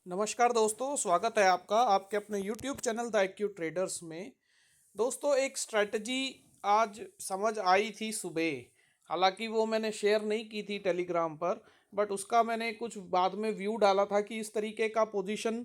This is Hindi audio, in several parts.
नमस्कार दोस्तों, स्वागत है आपका आपके अपने YouTube channel the IQ traders में। दोस्तों, एक स्ट्रैटेजी आज समझ आई थी सुबह। हालांकि वो मैंने शेयर नहीं की थी टेलीग्राम पर, बट उसका मैंने कुछ बाद में व्यू डाला था कि इस तरीके का पोजीशन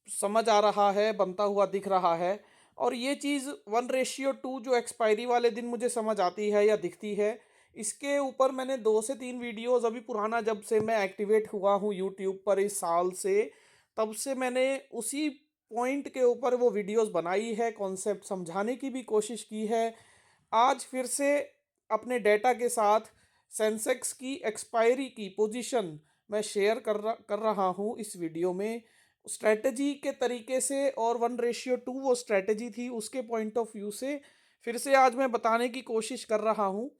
समझ आ रहा है, बनता हुआ दिख रहा है। और ये चीज़ 1:2 जो एक्सपायरी वाले दिन मुझे समझ आती है या दिखती है, इसके ऊपर मैंने 2 से 3 वीडियोस अभी पुराना, जब से मैं एक्टिवेट हुआ हूँ यूट्यूब पर इस साल से, तब से मैंने उसी पॉइंट के ऊपर वो वीडियोस बनाई है, कॉन्सेप्ट समझाने की भी कोशिश की है। आज फिर से अपने डेटा के साथ सेंसेक्स की एक्सपायरी की पोजीशन मैं शेयर कर रहा हूँ इस वीडियो में, स्ट्रैटेजी के तरीके से। और 1:2 वो स्ट्रैटेजी थी, उसके पॉइंट ऑफ व्यू से फिर से आज मैं बताने की कोशिश कर रहा हूँ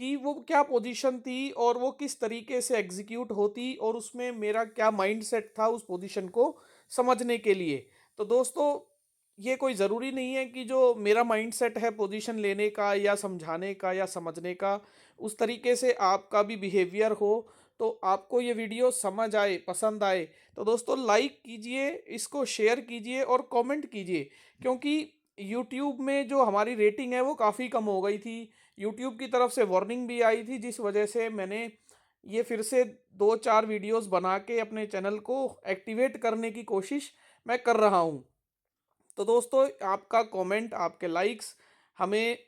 कि वो क्या पोजीशन थी और वो किस तरीके से एग्जीक्यूट होती, और उसमें मेरा क्या माइंडसेट था उस पोजीशन को समझने के लिए। तो दोस्तों, ये कोई ज़रूरी नहीं है कि जो मेरा माइंडसेट है पोजीशन लेने का या समझाने का या समझने का, उस तरीके से आपका भी बिहेवियर हो। तो आपको ये वीडियो समझ आए, पसंद आए, तो दोस्तों लाइक कीजिए, इसको शेयर कीजिए और कमेंट कीजिए। क्योंकि यूट्यूब में जो हमारी रेटिंग है वो काफ़ी कम हो गई थी। यूट्यूब की तरफ से वार्निंग भी आई थी, जिस वजह से मैंने ये फिर से 2-4 वीडियोस बना के अपने चैनल को एक्टिवेट करने की कोशिश मैं कर रहा हूँ। तो दोस्तों, आपका कमेंट, आपके लाइक्स हमें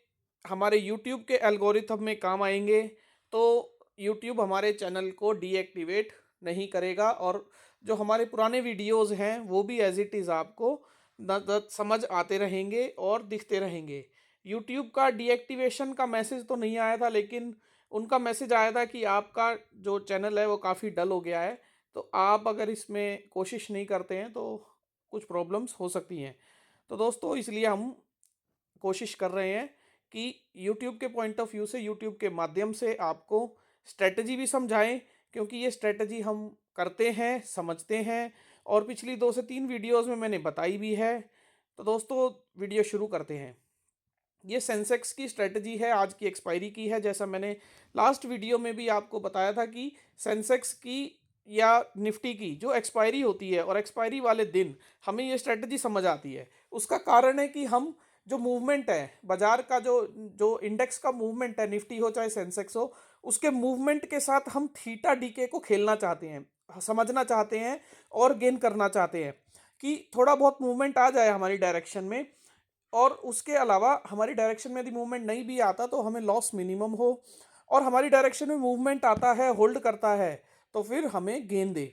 हमारे यूट्यूब के एल्गोरिथम में काम आएंगे। तो यूट्यूब हमारे चैनल को डीएक्टिवेट नहीं करेगा, और जो हमारे पुराने वीडियोस हैं वो भी एज इट इज़ आपको समझ आते रहेंगे और दिखते रहेंगे। यूट्यूब का डीएक्टिवेशन का मैसेज तो नहीं आया था, लेकिन उनका मैसेज आया था कि आपका जो चैनल है वो काफ़ी डल हो गया है। तो आप अगर इसमें कोशिश नहीं करते हैं तो कुछ प्रॉब्लम्स हो सकती हैं। तो दोस्तों, इसलिए हम कोशिश कर रहे हैं कि यूट्यूब के पॉइंट ऑफ व्यू से, यूट्यूब के माध्यम से आपको स्ट्रेटजी भी समझाएं, क्योंकि ये स्ट्रेटजी हम करते हैं, समझते हैं, और पिछली 2 से 3 वीडियोस में मैंने बताई भी है। तो दोस्तों, वीडियो शुरू करते हैं। ये सेंसेक्स की स्ट्रेटजी है, आज की एक्सपायरी की है। जैसा मैंने लास्ट वीडियो में भी आपको बताया था कि सेंसेक्स की या निफ्टी की जो एक्सपायरी होती है और एक्सपायरी वाले दिन हमें ये स्ट्रेटजी समझ आती है। उसका कारण है कि हम जो मूवमेंट है बाजार का, जो जो इंडेक्स का मूवमेंट है, निफ्टी हो चाहे सेंसेक्स हो, उसके मूवमेंट के साथ हम थीटा डीके को खेलना चाहते हैं, समझना चाहते हैं और गेन करना चाहते हैं कि थोड़ा बहुत मूवमेंट आ जाए हमारी डायरेक्शन में। और उसके अलावा हमारी डायरेक्शन में यदि मूवमेंट नहीं भी आता तो हमें लॉस मिनिमम हो, और हमारी डायरेक्शन में मूवमेंट आता है, होल्ड करता है, तो फिर हमें गेन दे।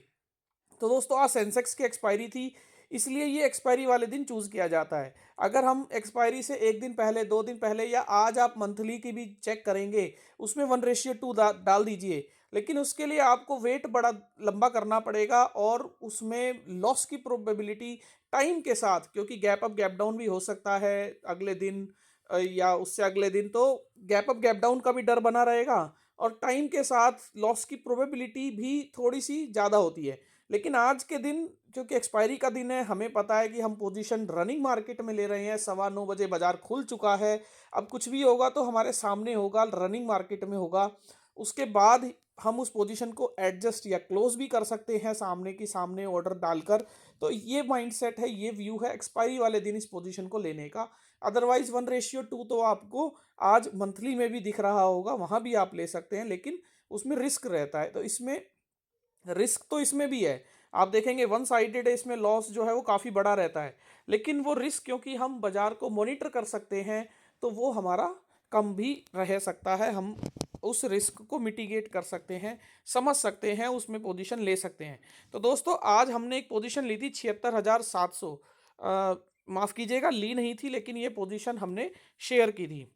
तो दोस्तों, आज सेंसेक्स की एक्सपायरी थी, इसलिए ये एक्सपायरी वाले दिन चूज़ किया जाता है। अगर हम एक्सपायरी से 1 दिन पहले, 2 दिन पहले, या आज आप मंथली की भी चेक करेंगे, उसमें 1:2 डाल दीजिए। लेकिन उसके लिए आपको वेट बड़ा लंबा करना पड़ेगा, और उसमें लॉस की प्रोबेबिलिटी टाइम के साथ, क्योंकि गैप अप गैप डाउन भी हो सकता है अगले दिन, या उससे अगले दिन, तो गैप अप गैप डाउन का भी डर बना रहेगा, और टाइम के साथ लॉस की प्रोबेबिलिटी भी थोड़ी सी ज़्यादा होती है। लेकिन आज के दिन, क्योंकि एक्सपायरी का दिन है, हमें पता है कि हम पोजीशन रनिंग मार्केट में ले रहे हैं, 9:15 बजे बाजार खुल चुका है। अब कुछ भी होगा तो हमारे सामने होगा, रनिंग मार्केट में होगा। उसके बाद हम उस पोजीशन को एडजस्ट या क्लोज भी कर सकते हैं, सामने की सामने ऑर्डर डालकर। तो ये माइंडसेट है, ये व्यू है एक्सपायरी वाले दिन इस पोजीशन को लेने का। अदरवाइज 1:2 तो आपको आज मंथली में भी दिख रहा होगा, वहाँ भी आप ले सकते हैं, लेकिन उसमें रिस्क रहता है। तो इसमें रिस्क तो इसमें भी है, आप देखेंगे वन साइडेड है, इसमें लॉस जो है वो काफ़ी बड़ा रहता है। लेकिन वो रिस्क, क्योंकि हम बाजार को मॉनिटर कर सकते हैं, तो वो हमारा कम भी रह सकता है। हम उस रिस्क को मिटिगेट कर सकते हैं, समझ सकते हैं, उसमें पोजीशन ले सकते हैं। तो दोस्तों, आज हमने एक पोजीशन ली थी 76,700, माफ़ कीजिएगा, ली नहीं थी, लेकिन ये पोजीशन हमने शेयर की थी।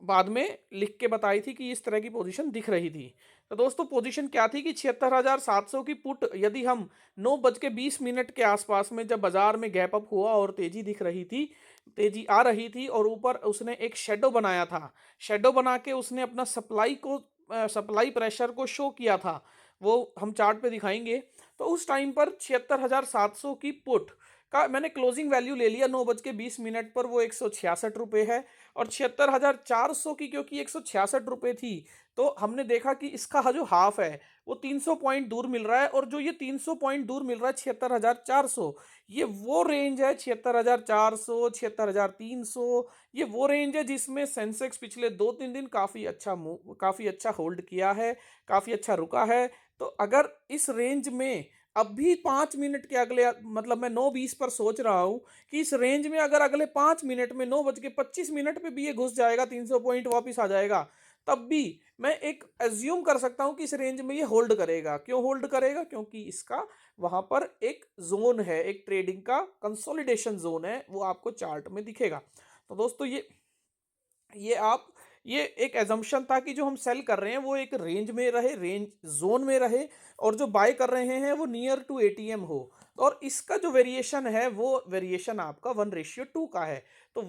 बाद में लिख के बताई थी कि इस तरह की पोजीशन दिख रही थी। तो दोस्तों, पोजीशन क्या थी कि 76,700 की पुट, यदि हम 9:20 के आसपास में, जब बाजार में गैप अप हुआ और तेजी दिख रही थी, तेजी आ रही थी, और ऊपर उसने एक शेडो बनाया था, शेडो बना के उसने अपना सप्लाई प्रेशर को शो किया था, वो हम चार्ट पे दिखाएंगे। तो उस टाइम पर 76,700 की पुट का मैंने क्लोजिंग वैल्यू ले लिया 9:20 पर, वो 166 रुपये है। और 76,400 की क्योंकि 166 रुपये थी, तो हमने देखा कि इसका जो हाफ है वो 300 पॉइंट दूर मिल रहा है। और जो ये 300 पॉइंट दूर मिल रहा है 76,400, ये वो रेंज है 76,400, 76,300, ये वो रेंज है जिसमें सेंसेक्स पिछले 2-3 दिन काफ़ी अच्छा होल्ड किया है, काफ़ी अच्छा रुका है। तो अगर इस रेंज में अभी 5 मिनट के अगले, मतलब मैं 9:20 पर सोच रहा हूँ कि इस रेंज में अगर अगले 5 मिनट में 9:25 पे भी ये घुस जाएगा, 300 पॉइंट वापस आ जाएगा, तब भी मैं एक एज्यूम कर सकता हूं कि इस रेंज में ये होल्ड करेगा। क्यों होल्ड करेगा? क्योंकि इसका वहां पर एक जोन है, एक ट्रेडिंग का कंसोलिडेशन जोन है, वो आपको चार्ट में दिखेगा। तो दोस्तों ये आप ये एक एजम्पशन था कि जो हम सेल कर रहे हैं वो एक रेंज में रहे, रेंज जोन में रहे, और जो बाय कर रहे हैं वो नियर टू एटीएम हो। और इसका जो वेरिएशन है वो वेरिएशन आपका 1:2 का है। तो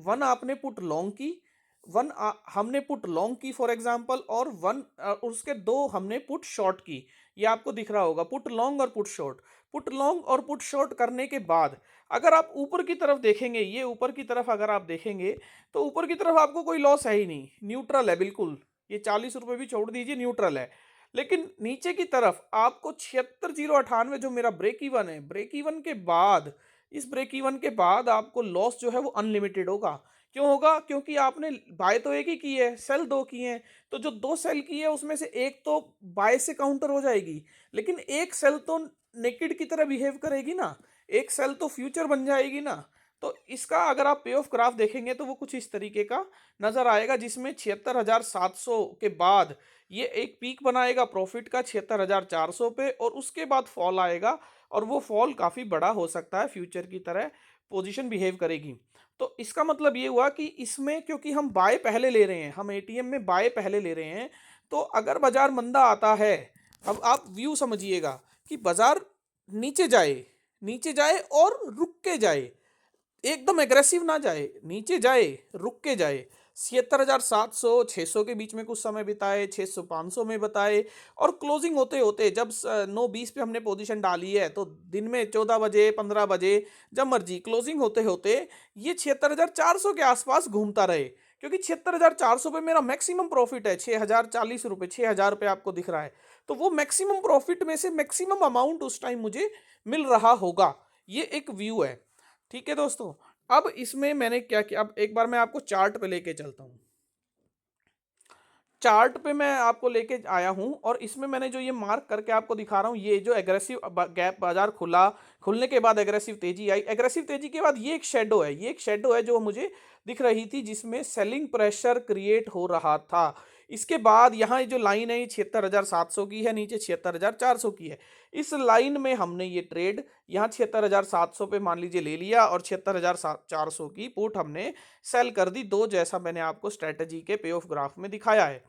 वन आपने पुट लॉन्ग की, हमने पुट लॉन्ग की फॉर एग्जांपल, और उसके दो हमने पुट शॉर्ट की। ये आपको दिख रहा होगा, पुट लॉन्ग और पुट शॉर्ट। पुट लॉन्ग और पुट शॉर्ट करने के बाद अगर आप ऊपर की तरफ देखेंगे, ये ऊपर की तरफ अगर आप देखेंगे, तो ऊपर की तरफ आपको कोई लॉस है ही नहीं, न्यूट्रल है बिल्कुल। ये 40 रुपये भी छोड़ दीजिए, न्यूट्रल है। लेकिन नीचे की तरफ आपको 76,098 जो मेरा ब्रेक इवन है, ब्रेक इवन के बाद, इस ब्रेक इवन के बाद आपको लॉस जो है वो अनलिमिटेड होगा। क्यों होगा? क्योंकि आपने बाय तो एक ही की है, सेल दो किए हैं। तो जो दो सेल की है उसमें से एक तो बाय से काउंटर हो जाएगी, लेकिन एक सेल तो नेकेड की तरह बिहेव करेगी ना, एक सेल तो फ्यूचर बन जाएगी ना। तो इसका अगर आप पे ऑफ ग्राफ देखेंगे तो वो कुछ इस तरीके का नजर आएगा, जिसमें 76,700 के बाद ये एक पीक बनाएगा प्रॉफिट का 76,400 पे, और उसके बाद फॉल आएगा, और वो फॉल काफी बड़ा हो सकता है, फ्यूचर की तरह पोजीशन बिहेव करेगी। तो इसका मतलब ये हुआ कि इसमें क्योंकि हम बाय पहले ले रहे हैं, हम एटीएम में बाय पहले ले रहे हैं, तो अगर बाजार मंदा आता है, अब आप व्यू समझिएगा कि बाजार नीचे जाए, नीचे जाए और रुक के जाए, एकदम एग्रेसिव ना जाए, नीचे जाए, रुक के जाए। 76,700 600 के बीच में कुछ समय बिताए, 600 500 में बताए, और क्लोजिंग होते होते जब 9:20 पे हमने पोजीशन डाली है, तो दिन में 14 बजे 15 बजे जब मर्जी क्लोजिंग होते होते ये 76,400 के आसपास घूमता रहे। क्योंकि 76,400 पे मेरा मैक्सिमम प्रॉफिट है, 6,040 रुपये, 6,000 रुपये आपको दिख रहा है। तो वो मैक्सिमम प्रॉफिट में से मैक्सिमम अमाउंट उस टाइम मुझे मिल रहा होगा। ये एक व्यू है। ठीक है दोस्तों, अब इसमें मैंने क्या किया, अब एक बार मैं आपको चार्ट पे लेके चलता हूँ। चार्ट पे मैं आपको लेके आया हूं, और इसमें मैंने जो ये मार्क करके आपको दिखा रहा हूं, ये जो एग्रेसिव गैप बाजार खुला, खुलने के बाद एग्रेसिव तेजी आई, एग्रेसिव तेजी के बाद ये एक शेडो है, ये एक शेडो है जो मुझे दिख रही थी, जिसमें सेलिंग प्रेशर क्रिएट हो रहा था। इसके बाद यहाँ जो लाइन है ये 76,700 की है, नीचे 76,400 की है। इस लाइन में हमने ये ट्रेड यहाँ 76,700 पे मान लीजिए ले लिया, और 76,400 की पुट हमने सेल कर दी, दो, जैसा मैंने आपको स्ट्रेटजी के पे ऑफ ग्राफ में दिखाया है।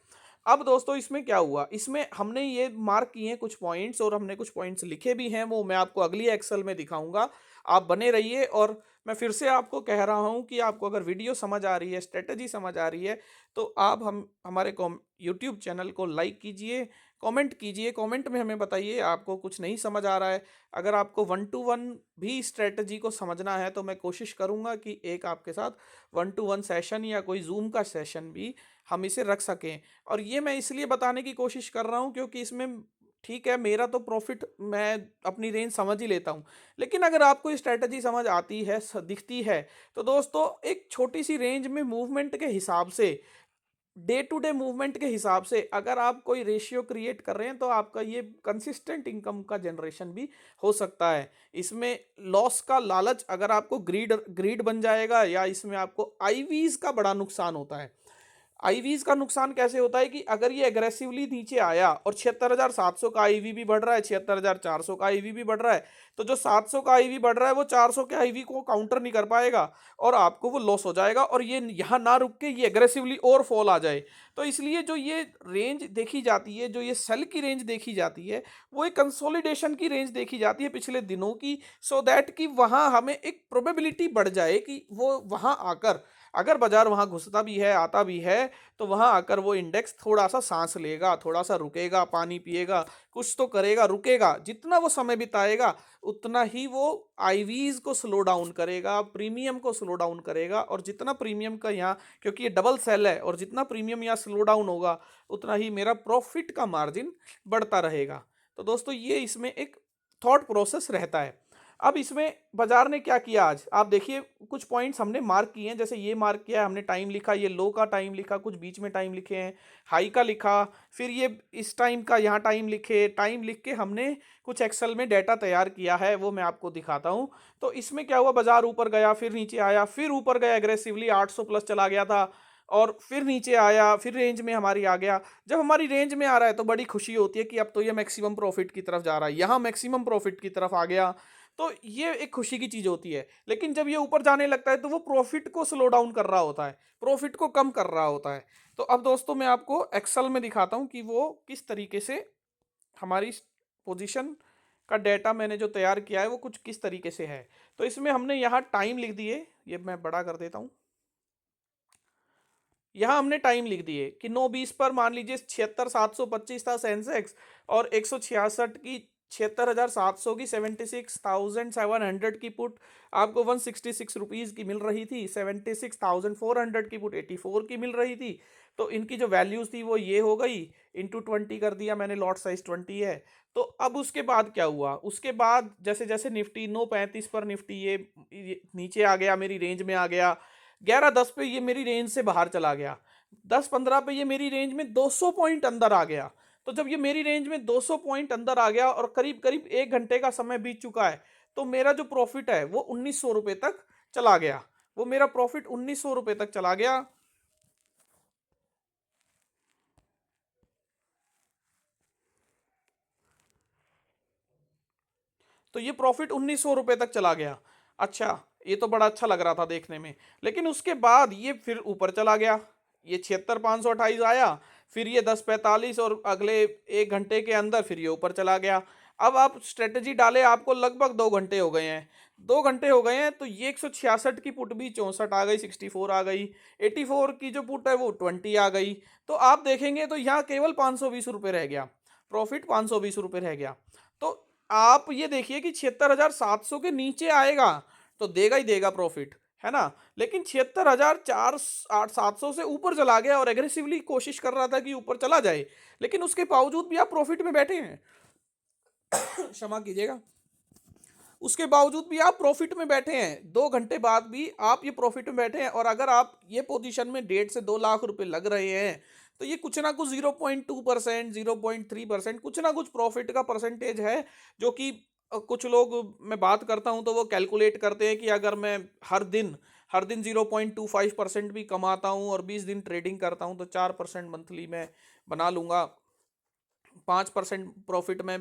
अब दोस्तों इसमें क्या हुआ, इसमें हमने ये मार्क किए हैं कुछ पॉइंट्स, और हमने कुछ पॉइंट्स लिखे भी हैं, वो मैं आपको अगली एक्सेल में दिखाऊंगा। आप बने रहिए। और मैं फिर से आपको कह रहा हूं कि आपको अगर वीडियो समझ आ रही है, स्ट्रेटजी समझ आ रही है, तो आप हमारे यूट्यूब चैनल को लाइक कीजिए, कमेंट कीजिए, कमेंट में हमें बताइए आपको कुछ नहीं समझ आ रहा है। अगर आपको 1-to-1 भी स्ट्रेटजी को समझना है, तो मैं कोशिश करूंगा कि एक आपके साथ 1-to-1 सेशन या कोई जूम का सेशन भी हम इसे रख सकें। और ये मैं इसलिए बताने की कोशिश कर रहा हूँ क्योंकि इसमें, ठीक है, मेरा तो प्रॉफिट मैं अपनी रेंज समझ ही लेता हूँ, लेकिन अगर आपको स्ट्रेटजी समझ आती है, दिखती है, तो दोस्तों एक छोटी सी रेंज में मूवमेंट के हिसाब से, डे टू डे मूवमेंट के हिसाब से अगर आप कोई रेशियो क्रिएट कर रहे हैं, तो आपका ये कंसिस्टेंट इनकम का जनरेशन भी हो सकता है। इसमें लॉस का लालच, अगर आपको ग्रीड ग्रीड बन जाएगा, या इसमें आपको आईवीज का बड़ा नुकसान होता है। आईवीज का नुकसान कैसे होता है कि अगर ये एग्रेसिवली नीचे आया, और 76,700 का आईवी भी बढ़ रहा है, 76,400 का आईवी भी बढ़ रहा है, तो जो 700 का आईवी बढ़ रहा है वो 400 के आईवी को काउंटर नहीं कर पाएगा, और आपको वो लॉस हो जाएगा, और ये यहाँ ना रुक के ये एग्रेसिवली और फॉल आ जाए। तो इसलिए जो ये रेंज देखी जाती है, जो ये सेल की रेंज देखी जाती है, वो एक कंसोलिडेशन की रेंज देखी जाती है पिछले दिनों की, सो दैट कि वहाँ हमें एक प्रोबेबिलिटी बढ़ जाए कि वो वहाँ आकर, अगर बाजार वहां घुसता भी है, आता भी है, तो वहां आकर वो इंडेक्स थोड़ा सा सांस लेगा, थोड़ा सा रुकेगा, पानी पिएगा, कुछ तो करेगा, रुकेगा। जितना वो समय बिताएगा उतना ही वो आईवीज को स्लो डाउन करेगा, प्रीमियम को स्लो डाउन करेगा। और जितना प्रीमियम का यहाँ, क्योंकि ये डबल सेल है, और जितना प्रीमियम यहाँ स्लो डाउन होगा उतना ही मेरा प्रॉफिट का मार्जिन बढ़ता रहेगा। तो दोस्तों ये इसमें एक थॉट प्रोसेस रहता है। अब इसमें बाजार ने क्या किया, आज आप देखिए कुछ पॉइंट्स हमने मार्क किए हैं। जैसे ये मार्क किया है हमने, टाइम लिखा, ये लो का टाइम लिखा, कुछ बीच में टाइम लिखे हैं, हाई का लिखा, फिर ये इस टाइम का यहाँ टाइम लिखे, टाइम लिख के हमने कुछ एक्सेल में डाटा तैयार किया है, वो मैं आपको दिखाता हूँ। तो इसमें क्या हुआ, बाजार ऊपर गया, फिर नीचे आया, फिर ऊपर गया एग्रेसिवली 800 प्लस चला गया था, और फिर नीचे आया, फिर रेंज में हमारी आ गया। जब हमारी रेंज में आ रहा है तो बड़ी खुशी होती है कि अब तो ये मैक्सिमम प्रॉफिट की तरफ जा रहा है, यहाँ मैक्सिमम प्रॉफिट की तरफ आ गया, तो ये एक खुशी की चीज होती है। लेकिन जब ये ऊपर जाने लगता है तो वो प्रॉफिट को स्लो डाउन कर रहा होता है, प्रॉफिट को कम कर रहा होता है। तो अब दोस्तों मैं आपको एक्सेल में दिखाता हूँ कि वो किस तरीके से हमारी पोजीशन का डेटा मैंने जो तैयार किया है वो कुछ किस तरीके से है। तो इसमें हमने यहाँ टाइम लिख दिए, ये मैं बड़ा कर देता हूँ। यहाँ हमने टाइम लिख दिए कि 9:20 पर मान लीजिए 76,725 था सेंसेक्स, और 166 की 76,700 की 76,700 की पुट आपको 166 रुपीज़ की मिल रही थी, 76,400 की पुट 84 की मिल रही थी। तो इनकी जो वैल्यूज थी वो ये हो गई, इंटू 20 कर दिया मैंने, लॉट साइज 20 है। तो अब उसके बाद क्या हुआ, उसके बाद जैसे जैसे निफ्टी 9:35 पर निफ्टी ये नीचे आ गया, मेरी रेंज में आ गया, 11:10 पे ये मेरी रेंज से बाहर चला गया, 10:15 पे ये मेरी रेंज में 200 पॉइंट अंदर आ गया। तो जब ये मेरी रेंज में 200 पॉइंट अंदर आ गया और करीब करीब 1 घंटे का समय बीत चुका है, तो मेरा जो प्रॉफिट है वो 1900 रुपये तक चला गया, वो मेरा प्रॉफिट 1900 रुपये तक चला गया। तो ये प्रॉफिट 1900 रुपये तक चला गया। अच्छा, ये तो बड़ा अच्छा लग रहा था देखने में। लेकिन उसके बाद ये फिर ऊपर चला गया, ये 76,528 आया, फिर ये 10:45, और अगले 1 घंटे के अंदर फिर ये ऊपर चला गया। अब आप स्ट्रेटजी डाले, आपको लगभग 2 घंटे हो गए हैं, 2 घंटे हो गए हैं। तो ये 166 की पुट भी 64 आ गई, 64 आ गई, 84 की जो पुट है वो 20 आ गई। तो आप देखेंगे तो यहाँ केवल 520 रुपये रह गया, प्रॉफिट 520 रुपये रह गया। तो आप ये देखिए कि 76,700 के नीचे आएगा तो देगा ही देगा प्रॉफिट, है ना। लेकिन 76,400 से ऊपर चला गया और एग्रेसिवली कोशिश कर रहा था कि ऊपर चला जाए, लेकिन उसके बावजूद भी आप प्रॉफिट में बैठे हैं। क्षमा कीजिएगा, उसके बावजूद भी आप प्रॉफिट में बैठे हैं, 2 घंटे बाद भी आप ये प्रॉफिट में बैठे हैं। और अगर आप ये पोजीशन में 1.5 से 2 लाख रुपए लग रहे हैं, तो ये कुछ ना कुछ 0.2%, 0.3%, कुछ ना कुछ प्रॉफिट का परसेंटेज है। जो कि कुछ लोग, मैं बात करता हूं तो वो कैलकुलेट करते हैं कि अगर मैं हर दिन 0.25% भी कमाता हूं और 20 दिन ट्रेडिंग करता हूं तो 4% मंथली में बना लूंगा, 5% प्रॉफिट में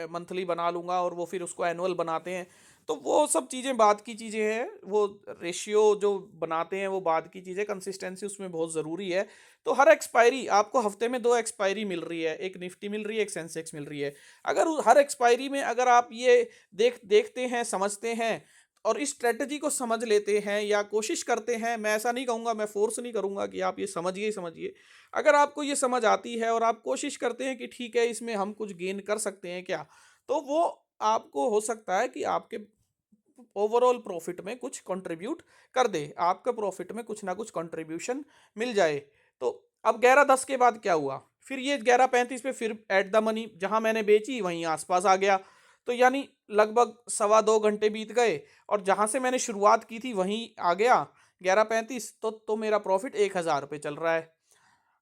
मंथली बना लूंगा, और वो फिर उसको एनुअल बनाते हैं। तो वो सब चीज़ें बाद की चीज़ें हैं, वो रेशियो जो बनाते हैं वो बाद की चीज़ें, कंसिस्टेंसी उसमें बहुत ज़रूरी है। तो हर एक्सपायरी आपको हफ्ते में 2 एक्सपायरी मिल रही है, एक निफ्टी मिल रही है, एक सेंसेक्स मिल रही है। अगर हर एक्सपायरी में अगर आप ये देखते हैं, समझते हैं, और इस स्ट्रेटजी को समझ लेते हैं या कोशिश करते हैं, मैं ऐसा नहीं कहूँगा, मैं फोर्स नहीं करूँगा कि आप ये समझिए ही समझिए। अगर आपको ये समझ आती है और आप कोशिश करते हैं कि ठीक है इसमें हम कुछ गेन कर सकते हैं क्या, तो वो आपको हो सकता है कि आपके ओवरऑल प्रॉफिट में कुछ कंट्रीब्यूट कर दे, आपके प्रॉफिट में कुछ ना कुछ कंट्रीब्यूशन मिल जाए। तो अब 11:10 के बाद क्या हुआ, फिर ये 11:35 पे फिर एट द मनी, जहां मैंने बेची वहीं आसपास आ गया। तो यानी लगभग 2.25 घंटे बीत गए, और जहां से मैंने शुरुआत की थी वहीं आ गया 11:35। तो मेरा प्रॉफिट 1,000 रुपये चल रहा है।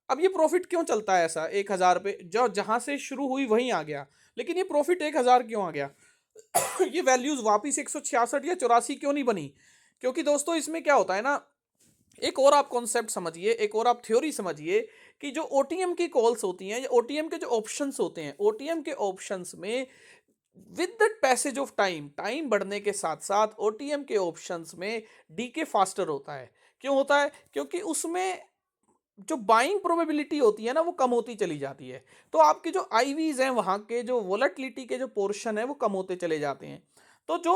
अब ये प्रॉफिट क्यों चलता है ऐसा 1,000 रुपये, जो जहां से शुरू हुई वहीं आ गया, लेकिन ये प्रॉफिट 1,000 क्यों आ गया? ये वैल्यूज वापिस 166 या 84 क्यों नहीं बनी? क्योंकि दोस्तों इसमें क्या होता है ना, एक और आप कॉन्सेप्ट समझिए, एक और आप थ्योरी समझिए, कि जो ओटीएम की कॉल्स होती हैं या ओटीएम के जो ऑप्शंस होते हैं, ओटीएम के ऑप्शंस में with the passage of time, time बढ़ने के साथ साथ ओटीएम के ऑप्शंस में डीके फास्टर होता है। क्यों होता है? क्योंकि उसमें जो बाइंग प्रोबेबिलिटी होती है ना वो कम होती चली जाती है। तो आपके जो आईवीज हैं वहां के जो वोलेटिलिटी के जो पोर्शन है वो कम होते चले जाते हैं। तो जो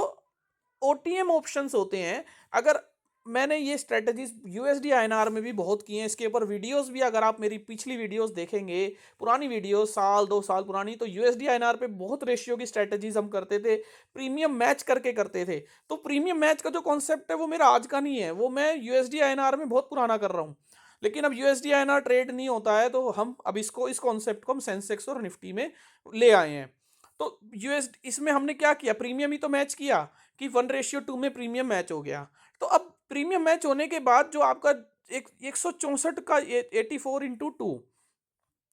ओटीएम ऑप्शंस होते हैं, अगर मैंने ये स्ट्रेटजीज यूएसडी आईएनआर में भी बहुत की हैं। इसके ऊपर वीडियोस भी अगर आप मेरी पिछली वीडियोस देखेंगे, पुरानी वीडियोस साल 2 साल पुरानी, तो यूएसडी आईएनआर पे बहुत रेशियो की स्ट्रेटजीज हम करते थे, प्रीमियम मैच करके करते थे। तो प्रीमियम मैच का जो कॉन्सेप्ट है वो मेरा आज का नहीं है, वो मैं यूएसडी आईएनआर में बहुत पुराना कर रहा हूँ। लेकिन अब यूएसडी आईएनआर ट्रेड नहीं होता है, तो हम अब इसको इस कॉन्सेप्ट को हम सेंसेक्स और निफ्टी में ले आए हैं। तो यूएस इसमें हमने क्या किया, प्रीमियम ही तो मैच किया कि 1:2 में प्रीमियम मैच हो गया। तो अब प्रीमियम मैच होने के बाद जो आपका एक 164 का 84 × 2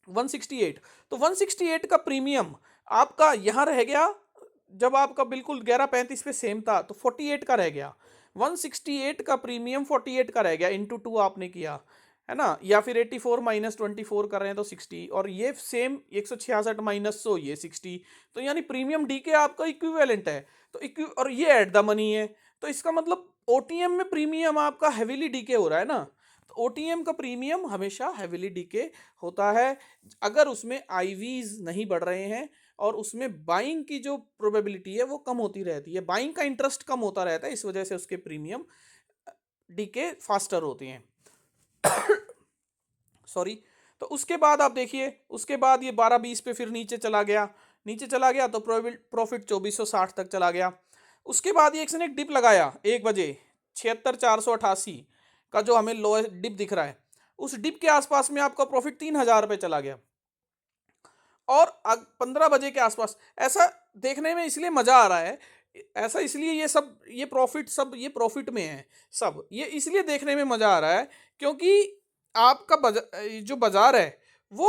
168, तो 168 का प्रीमियम आपका यहाँ रह गया। जब आपका बिल्कुल 11:35 पे सेम था तो 48 का रह गया। 168 का प्रीमियम 48 का रह गया, × 2 आपने किया है ना, या फिर 84 - 24 कर रहे हैं तो 60, और ये सेम 166 - 100 ये 60। तो यानी प्रीमियम डीके आपका इक्विवेलेंट है। तो और ये एट द मनी है, तो इसका मतलब ओटीएम में प्रीमियम आपका हैवीली डीके हो रहा है ना। तो ओटीएम का प्रीमियम हमेशा हैवीली डीके होता है अगर उसमें आईवीज नहीं बढ़ रहे हैं और उसमें बाइंग की जो प्रोबेबिलिटी है वो कम होती रहती है, बाइंग का इंटरेस्ट कम होता रहता है, इस वजह से उसके प्रीमियम डीके फास्टर होते हैं। सॉरी। तो उसके बाद आप देखिए, उसके बाद ये 12:20 पे फिर नीचे चला गया, नीचे चला गया तो प्रॉफिट 2460 तक चला गया। उसके बाद ये इसने एक डिप लगाया 1 बजे 76,488 का, जो हमें लो डिप दिख रहा है, उस डिप के आसपास में आपका प्रॉफिट 3000 पे चला गया। और 15 बजे के आसपास ऐसा देखने में इसलिए मजा आ रहा है, ऐसा इसलिए ये प्रॉफिट सब ये प्रॉफिट में है, सब ये इसलिए देखने में मजा आ रहा है क्योंकि आपका जो बाजार है वो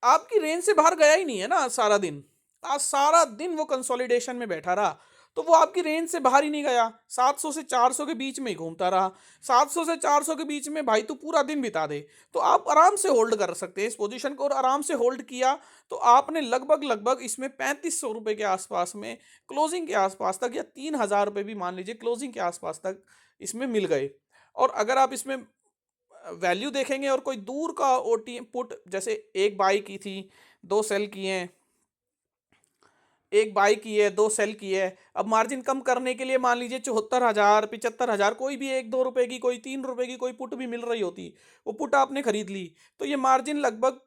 आपकी रेंज से बाहर गया ही नहीं है ना सारा दिन। आज सारा दिन वो कंसोलिडेशन में बैठा रहा, तो वो आपकी रेंज से बाहर ही नहीं गया, 700 से 400 के बीच में ही घूमता रहा। 700 से 400 के बीच में भाई तू पूरा दिन बिता दे, तो आप आराम से होल्ड कर सकते हैं इस पोजीशन को। और आराम से होल्ड किया तो आपने लगभग इसमें 3500 रुपये के आसपास में क्लोजिंग के आसपास तक, या 3000 रुपये भी मान लीजिए क्लोजिंग के आसपास तक इसमें मिल गए। और अगर आप इसमें वैल्यू देखेंगे और कोई दूर का ओटी पुट, जैसे एक बाई की थी 2 सेल किए हैं, एक बाई की है 2 सेल की है, अब मार्जिन कम करने के लिए मान लीजिए 74,000 75,000 कोई भी 1-2 रुपए की, कोई 3 रुपए की कोई पुट भी मिल रही होती, वो पुट आपने खरीद ली, तो ये मार्जिन लगभग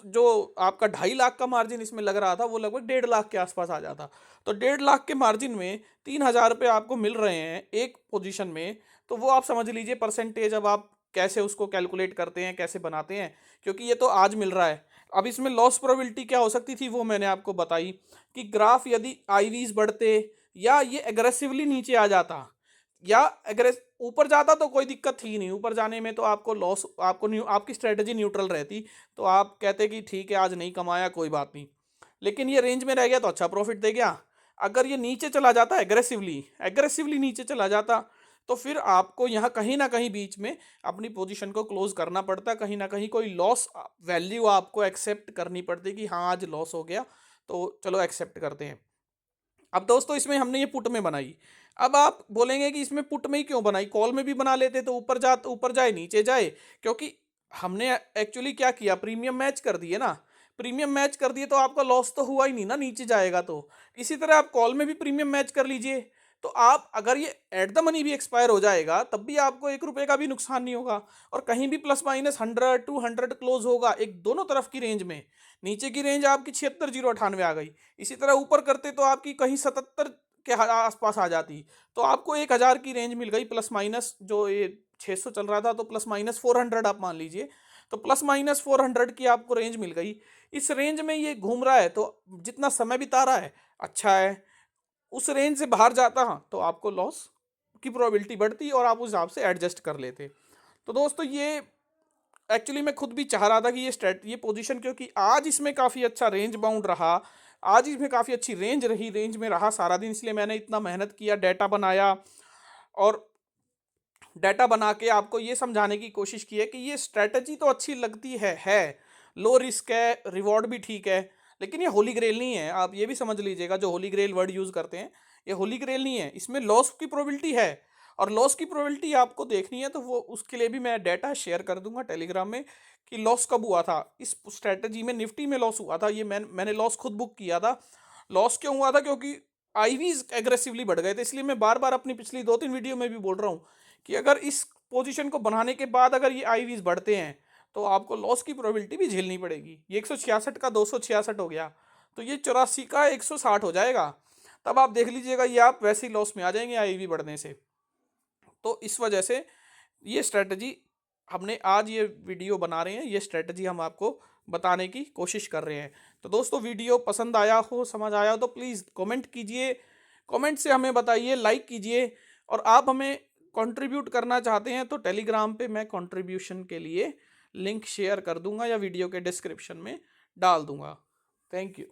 जो आपका 2.5 लाख का मार्जिन इसमें लग रहा था वो लगभग 1.5 लाख के आसपास आ जाता। तो 1.5 लाख के मार्जिन में 3000 रुपये आपको मिल रहे हैं एक पोजीशन में, तो वो आप समझ लीजिए परसेंटेज। अब आप कैसे उसको कैलकुलेट करते हैं, कैसे बनाते हैं, क्योंकि ये तो आज मिल रहा है। अब इसमें लॉस प्रोबेबिलिटी क्या हो सकती थी वो मैंने आपको बताई कि ग्राफ यदि आईवीज बढ़ते या ये एग्रेसिवली नीचे आ जाता या एग्रेस ऊपर जाता तो कोई दिक्कत थी नहीं, ऊपर जाने में तो आपको लॉस, आपकी स्ट्रेटजी न्यूट्रल रहती, तो आप कहते कि ठीक है आज नहीं कमाया कोई बात नहीं, लेकिन ये रेंज में रह गया तो अच्छा प्रॉफिट दे गया। अगर ये नीचे चला जाता एग्रेसिवली एग्रेसिवली नीचे चला जाता, तो फिर आपको यहाँ कहीं ना कहीं बीच में अपनी पोजीशन को क्लोज करना पड़ता, कहीं ना कहीं कोई लॉस वैल्यू आपको एक्सेप्ट करनी पड़ती कि हाँ आज लॉस हो गया तो चलो एक्सेप्ट करते हैं। अब दोस्तों इसमें हमने ये पुट में बनाई। अब आप बोलेंगे कि इसमें पुट में ही क्यों बनाई, कॉल में भी बना लेते तो ऊपर जाए नीचे जाए, क्योंकि हमने एक्चुअली क्या किया, प्रीमियम मैच कर दिए ना, प्रीमियम मैच कर दिए तो आपका लॉस तो हुआ ही नहीं ना नीचे जाएगा तो। इसी तरह आप कॉल में भी प्रीमियम मैच कर लीजिए, तो आप अगर ये एट द मनी भी एक्सपायर हो जाएगा तब भी आपको 1 रुपये का भी नुकसान नहीं होगा, और कहीं भी ±100 200 क्लोज होगा एक दोनों तरफ की रेंज में। नीचे की रेंज आपकी 76,098 आ गई, इसी तरह ऊपर करते तो आपकी कहीं 77 के आसपास आ जाती, तो आपको 1000 की रेंज मिल गई प्लस माइनस, जो ये 600 चल रहा था तो ±400 आप मान लीजिए, तो ±400 की आपको रेंज मिल गई। इस रेंज में ये घूम रहा है तो जितना समय बिता रहा है अच्छा है, उस रेंज से बाहर जाता हाँ तो आपको लॉस की प्रोबेबिलिटी बढ़ती और आप उस हिसाब से एडजस्ट कर लेते। तो दोस्तों ये एक्चुअली मैं खुद भी चाह रहा था कि ये पोजीशन, क्योंकि आज इसमें काफ़ी अच्छा रेंज बाउंड रहा, आज इसमें काफ़ी अच्छी रेंज में रहा सारा दिन, इसलिए मैंने इतना मेहनत किया, डाटा बनाया, और डाटा बना के आपको ये समझाने की कोशिश की है कि ये स्ट्रेटजी तो अच्छी लगती है लो रिस्क है, रिवॉर्ड भी ठीक है, लेकिन ये होली ग्रेल नहीं है। आप ये भी समझ लीजिएगा, जो होली ग्रेल वर्ड यूज़ करते हैं, ये होली ग्रेल नहीं है, इसमें लॉस की प्रोबेबिलिटी है, और लॉस की प्रोबेबिलिटी आपको देखनी है तो वो उसके लिए भी मैं डाटा शेयर कर दूंगा टेलीग्राम में कि लॉस कब हुआ था इस स्ट्रेटजी में। निफ्टी में लॉस हुआ था, ये मैंने लॉस खुद बुक किया था। लॉस क्यों हुआ था, क्योंकि आईवीज एग्रेसिवली बढ़ गए थे, इसलिए मैं बार बार अपनी पिछली 2-3 वीडियो में भी बोल रहा हूँ कि अगर इस पोजीशन को बनाने के बाद अगर ये आईवीज बढ़ते हैं तो आपको लॉस की प्रोबेबिलिटी भी झेलनी पड़ेगी। ये 166 का 266 हो गया, तो ये 84 का 160 हो जाएगा। तब आप देख लीजिएगा ये आप वैसे ही लॉस में आ जाएंगे आईवी बढ़ने से। तो इस वजह से ये स्ट्रेटजी हमने आज ये वीडियो बना रहे हैं, ये स्ट्रेटजी हम आपको बताने की कोशिश कर रहे हैं। तो दोस्तों वीडियो पसंद आया हो, समझ आया हो तो प्लीज़ कमेंट कीजिए, कमेंट से हमें बताइए, लाइक कीजिए। और आप हमें कंट्रीब्यूट करना चाहते हैं तो टेलीग्राम पे मैं कंट्रीब्यूशन के लिए लिंक शेयर कर दूंगा या वीडियो के डिस्क्रिप्शन में डाल दूंगा। Thank you.